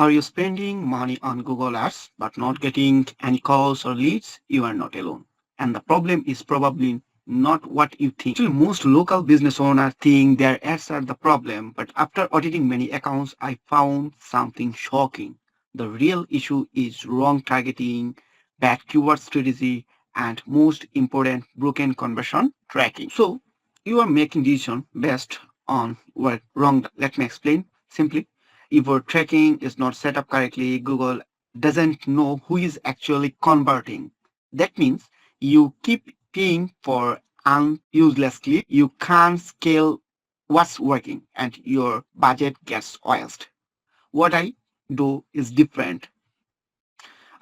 Are you spending money on Google Ads but not getting any calls or leads? You are not alone. And the problem is probably not what you think. Actually, most local business owners think their ads are the problem, but after auditing many accounts, I found something shocking. The real issue is wrong targeting, bad keyword strategy, and most important, broken conversion tracking. So, you are making decision based on what wrong. Let me explain simply. If your tracking is not set up correctly, Google doesn't know who is actually converting. That means you keep paying for useless click. You can't scale what's working and your budget gets wasted. What I do is different.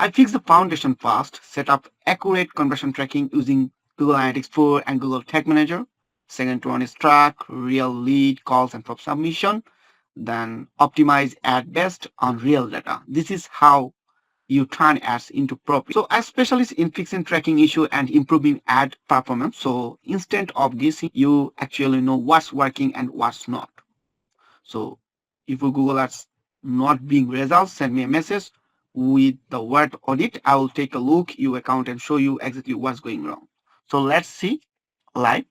I fix the foundation first, set up accurate conversion tracking using Google Analytics 4 and Google Tag Manager. Second one is track real lead calls and from submission. Then optimize ad based on real data. This is how you turn ads into profit. So as specialist in fixing tracking issue and improving ad performance, so instead of guessing, you actually know what's working and what's not. So if your Google Ads not being results, send me a message with the word audit. I will take a look your account and show you exactly what's going wrong. So let's see live.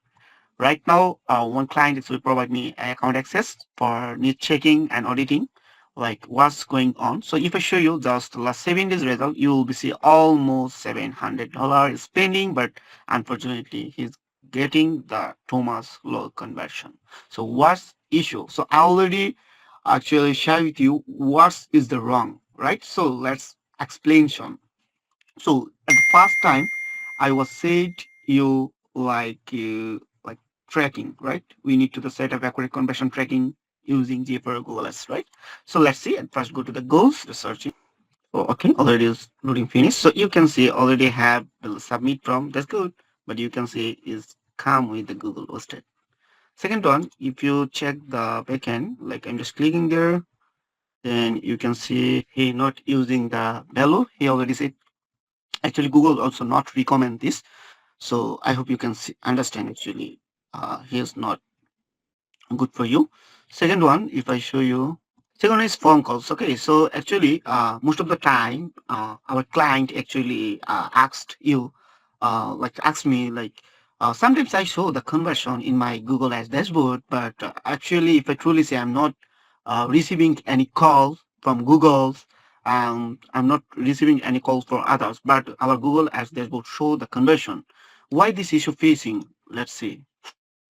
Right now, one client is will provide me account access for need checking and auditing, like what's going on. So if I show you just the last 7 days result, you will be see almost $700 spending, but unfortunately, he's getting the too much low conversion. So what's issue? So I already actually share with you what is the wrong, right? So let's explain some. So at the first time, I was said you like tracking, right? We need to the set up accurate conversion tracking using GA4 Google Ads, right? So let's see. At first, go to the goals, the searching. Oh, okay, already is loading finished. So you can see already have the submit from. That's good, but you can see is come with the Google hosted. Second one, if you check the backend, like I'm just clicking there, then you can see he not using the value. He already said actually Google also not recommend this. So I hope you can see, understand actually here's not good for you. Second one, if I show you, second one is phone calls. Okay, so actually most of the time our client actually asked you like asked me like sometimes I show the conversion in my Google Ads dashboard, but actually if I truly say I'm not receiving any calls from Google's, I'm not receiving any calls for others, but our Google Ads dashboard show the conversion. Why this issue facing? Let's see.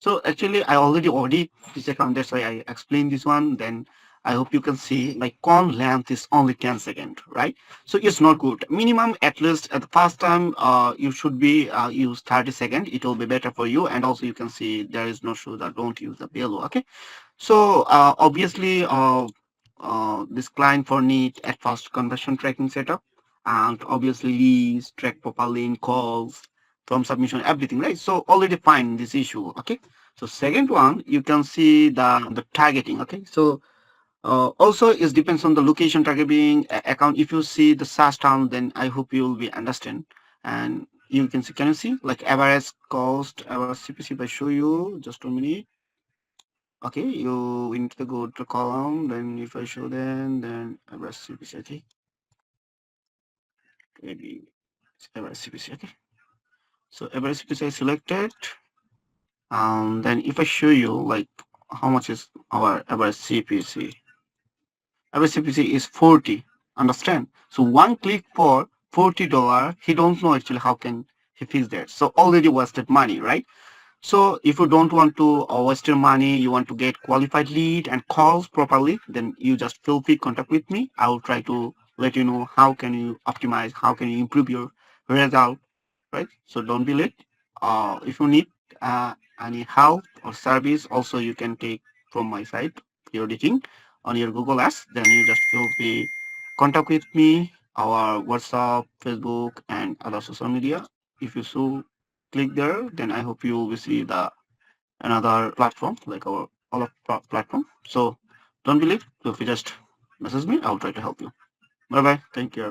So actually, I already audit this account. That's why I explained this one. Then I hope you can see my con length is only 10 seconds, right? So it's not good. Minimum, at least at the first time, you should be use 30 seconds. It will be better for you. And also you can see there is no show that don't use the payload. Okay. So obviously, this client for need at first conversion tracking setup, and obviously leads track properly in calls from submission, everything, right? So already fine this issue. Okay. So second one, you can see the targeting. Okay. So also it depends on the location targeting account. If you see the SaaS town, then I hope you will be understand. And you can see, can you see like average cost, average CPC? If I show you just a minute. Okay, you need to go to column. Then if I show then average CPC. Okay, maybe it's average CPC. Okay, so average CPC is selected. Then if I show you like how much is our average CPC, average CPC is 40. Understand? So one click for $40. He don't know actually how can he fix that. So already wasted money, right? So if you don't want to waste your money, you want to get qualified lead and calls properly, then you just feel free contact with me. I will try to let you know how can you optimize, how can you improve your result, right? So don't be late. If you need any help or service, also you can take from my side your editing on your Google Ads. Then you just feel free contact with me, our WhatsApp, Facebook, and other social media. If you so click there, then I hope you will see the another platform like our all of platform. So don't be late. So if you just message me, I'll try to help you. Bye bye. Thank you.